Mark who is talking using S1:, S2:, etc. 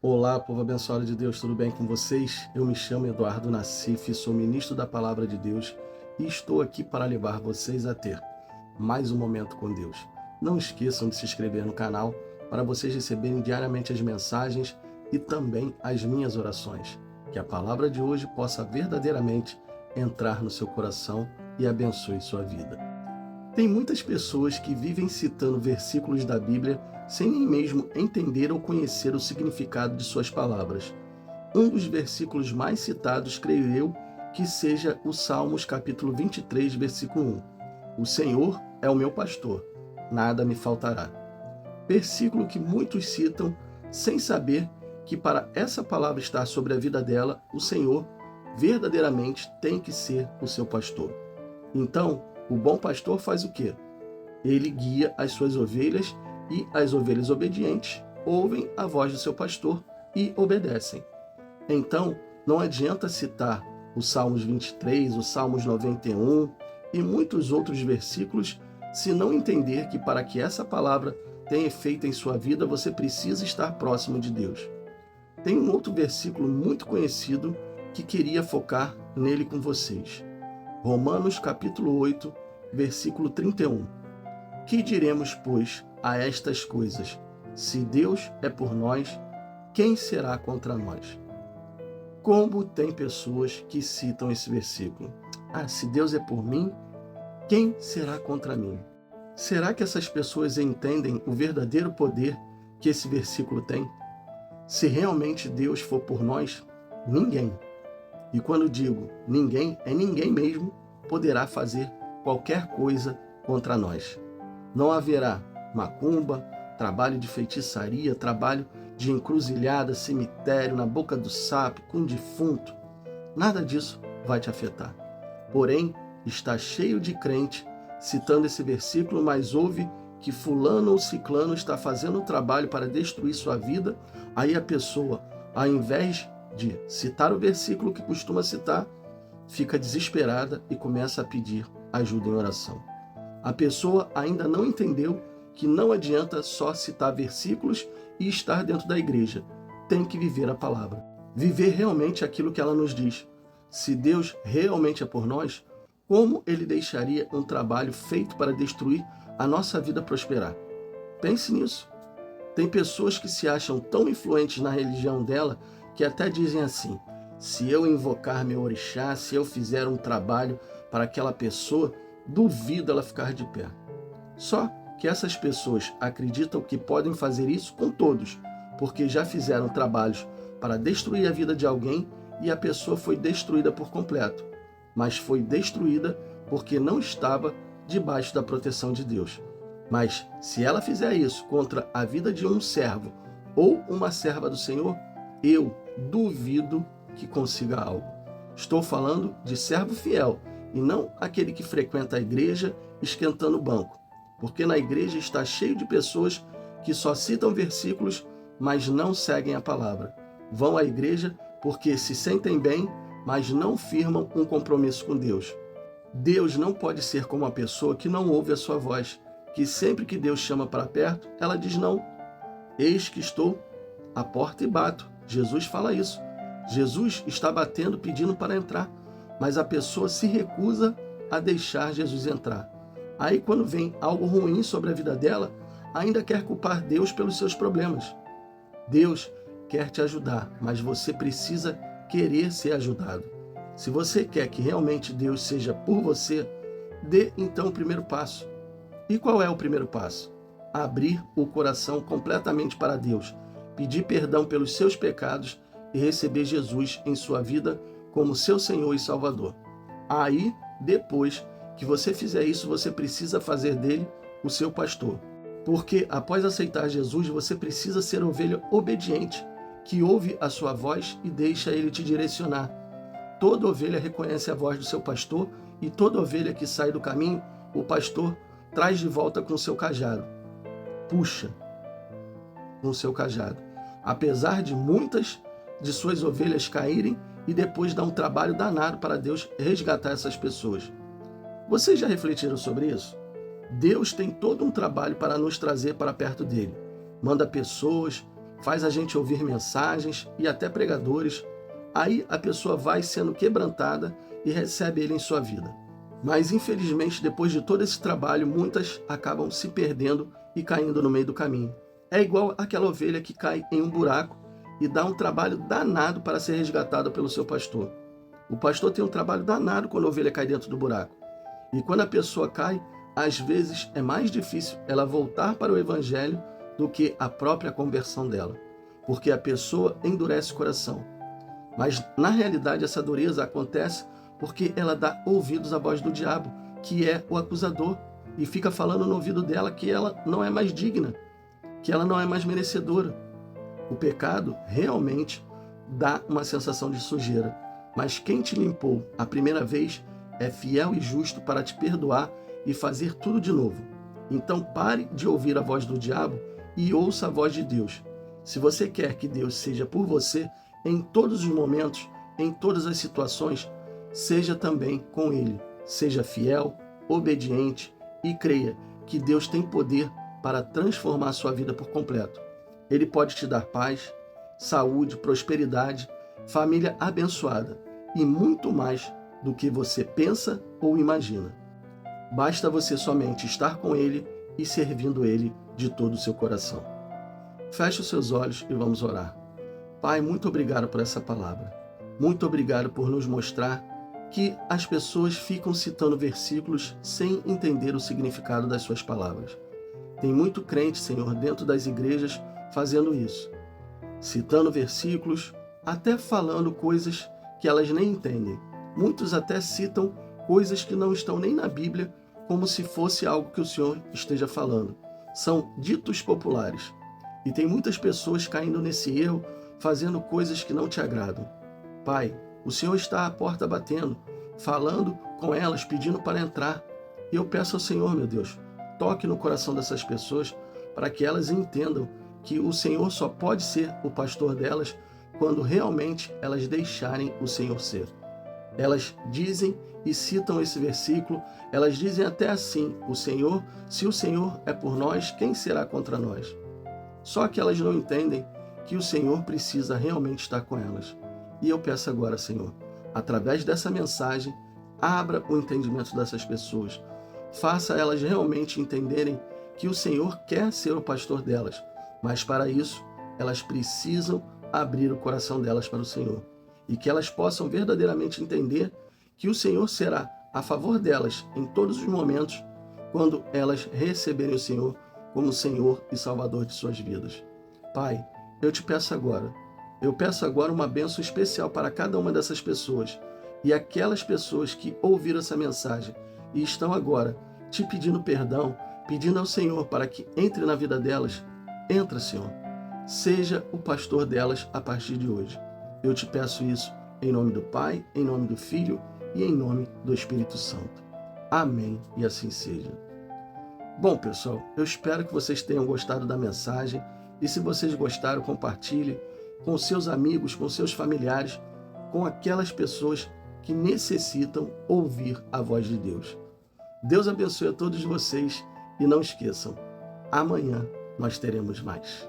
S1: Olá, povo abençoado de Deus, tudo bem com vocês? Eu me chamo Eduardo Nassif, sou ministro da Palavra de Deus e estou aqui para levar vocês a ter mais um momento com Deus. Não esqueçam de se inscrever no canal para vocês receberem diariamente as mensagens e também as minhas orações. Que a palavra de hoje possa verdadeiramente entrar no seu coração e abençoe sua vida. Tem muitas pessoas que vivem citando versículos da Bíblia sem nem mesmo entender ou conhecer o significado de suas palavras. Um dos versículos mais citados, creio eu, que seja o Salmos capítulo 23, versículo 1. O Senhor é o meu pastor, nada me faltará. Versículo que muitos citam sem saber que para essa palavra estar sobre a vida dela, o Senhor verdadeiramente tem que ser o seu pastor. Então, o bom pastor faz o quê? Ele guia as suas ovelhas e as ovelhas obedientes ouvem a voz do seu pastor e obedecem. Então, não adianta citar o Salmos 23, o Salmos 91 e muitos outros versículos se não entender que para que essa palavra tenha efeito em sua vida, você precisa estar próximo de Deus. Tem um outro versículo muito conhecido que queria focar nele com vocês. Romanos capítulo 8, versículo 31. Que diremos, pois, a estas coisas? Se Deus é por nós, quem será contra nós? Como tem pessoas que citam esse versículo? Se Deus é por mim, quem será contra mim? Será que essas pessoas entendem o verdadeiro poder que esse versículo tem? Se realmente Deus for por nós, ninguém. E quando digo ninguém, é ninguém mesmo poderá fazer qualquer coisa contra nós. Não haverá macumba, trabalho de feitiçaria, trabalho de encruzilhada, cemitério, na boca do sapo, com defunto. Nada disso vai te afetar. Porém, está cheio de crente citando esse versículo, mas ouve que fulano ou ciclano está fazendo um trabalho para destruir sua vida, aí a pessoa, ao invés de citar o versículo que costuma citar, fica desesperada e começa a pedir ajuda em oração. A pessoa ainda não entendeu que não adianta só citar versículos e estar dentro da igreja. Tem que viver a palavra. Viver realmente aquilo que ela nos diz. Se Deus realmente é por nós, como Ele deixaria um trabalho feito para destruir a nossa vida prosperar? Pense nisso. Tem pessoas que se acham tão influentes na religião dela que até dizem assim: se eu invocar meu orixá, se eu fizer um trabalho para aquela pessoa, duvido ela ficar de pé. Só que essas pessoas acreditam que podem fazer isso com todos, porque já fizeram trabalhos para destruir a vida de alguém e a pessoa foi destruída por completo. Mas foi destruída porque não estava debaixo da proteção de Deus. Mas se ela fizer isso contra a vida de um servo ou uma serva do Senhor, eu duvido que consiga algo. Estou falando de servo fiel e não aquele que frequenta a igreja esquentando o banco, porque na igreja está cheio de pessoas que só citam versículos, mas não seguem a palavra. Vão à igreja porque se sentem bem, mas não firmam um compromisso com Deus. Deus não pode ser como uma pessoa que não ouve a sua voz, que sempre que Deus chama para perto, ela diz não. Eis que estou à porta e bato. Jesus fala isso. Jesus está batendo, pedindo para entrar, mas a pessoa se recusa a deixar Jesus entrar. Aí quando vem algo ruim sobre a vida dela, ainda quer culpar Deus pelos seus problemas. Deus quer te ajudar, mas você precisa querer ser ajudado. Se você quer que realmente Deus seja por você, dê então o primeiro passo. E qual é o primeiro passo? Abrir o coração completamente para Deus, pedir perdão pelos seus pecados e receber Jesus em sua vida como seu Senhor e Salvador. Aí, depois que você fizer isso, você precisa fazer dele o seu pastor. Porque após aceitar Jesus, você precisa ser ovelha obediente, que ouve a sua voz e deixa ele te direcionar. Toda ovelha reconhece a voz do seu pastor e toda ovelha que sai do caminho, o pastor traz de volta com o seu cajado. Puxa com o seu cajado. Apesar de muitas de suas ovelhas caírem e depois dá um trabalho danado para Deus resgatar essas pessoas. Vocês já refletiram sobre isso? Deus tem todo um trabalho para nos trazer para perto dele. Manda pessoas, faz a gente ouvir mensagens e até pregadores. Aí a pessoa vai sendo quebrantada e recebe ele em sua vida. Mas infelizmente, depois de todo esse trabalho, muitas acabam se perdendo e caindo no meio do caminho. É igual aquela ovelha que cai em um buraco e dá um trabalho danado para ser resgatada pelo seu pastor. O pastor tem um trabalho danado quando a ovelha cai dentro do buraco. E quando a pessoa cai, às vezes é mais difícil ela voltar para o evangelho do que a própria conversão dela, porque a pessoa endurece o coração. Mas na realidade essa dureza acontece porque ela dá ouvidos à voz do diabo, que é o acusador, e fica falando no ouvido dela que ela não é mais digna, que ela não é mais merecedora. O pecado realmente dá uma sensação de sujeira, mas quem te limpou a primeira vez é fiel e justo para te perdoar e fazer tudo de novo. Então pare de ouvir a voz do diabo e ouça a voz de Deus. Se você quer que Deus seja por você em todos os momentos, em todas as situações, seja também com Ele. Seja fiel, obediente e creia que Deus tem poder para transformar a sua vida por completo. Ele pode te dar paz, saúde, prosperidade, família abençoada e muito mais do que você pensa ou imagina. Basta você somente estar com Ele e servindo Ele de todo o seu coração. Feche os seus olhos e vamos orar. Pai, muito obrigado por essa palavra. Muito obrigado por nos mostrar que as pessoas ficam citando versículos sem entender o significado das suas palavras. Tem muito crente, Senhor, dentro das igrejas fazendo isso. Citando versículos, até falando coisas que elas nem entendem. Muitos até citam coisas que não estão nem na Bíblia, como se fosse algo que o Senhor esteja falando. São ditos populares. E tem muitas pessoas caindo nesse erro, fazendo coisas que não te agradam. Pai, o Senhor está à porta batendo, falando com elas, pedindo para entrar. E eu peço ao Senhor, meu Deus, toque no coração dessas pessoas para que elas entendam que o Senhor só pode ser o pastor delas quando realmente elas deixarem o Senhor ser. Elas dizem e citam esse versículo, elas dizem até assim, se o Senhor é por nós, quem será contra nós? Só que elas não entendem que o Senhor precisa realmente estar com elas. E eu peço agora, Senhor, através dessa mensagem, abra o entendimento dessas pessoas. Faça elas realmente entenderem que o Senhor quer ser o pastor delas, mas para isso, elas precisam abrir o coração delas para o Senhor. E que elas possam verdadeiramente entender que o Senhor será a favor delas em todos os momentos, quando elas receberem o Senhor como Senhor e Salvador de suas vidas. Pai, eu peço agora uma bênção especial para cada uma dessas pessoas e aquelas pessoas que ouviram essa mensagem e estão agora te pedindo perdão, pedindo ao Senhor para que entre na vida delas. Entra, Senhor. Seja o pastor delas a partir de hoje. Eu te peço isso em nome do Pai, em nome do Filho e em nome do Espírito Santo. Amém e assim seja. Bom, pessoal, eu espero que vocês tenham gostado da mensagem e se vocês gostaram, compartilhe com seus amigos, com seus familiares, com aquelas pessoas que necessitam ouvir a voz de Deus. Deus abençoe a todos vocês e não esqueçam, amanhã nós teremos mais.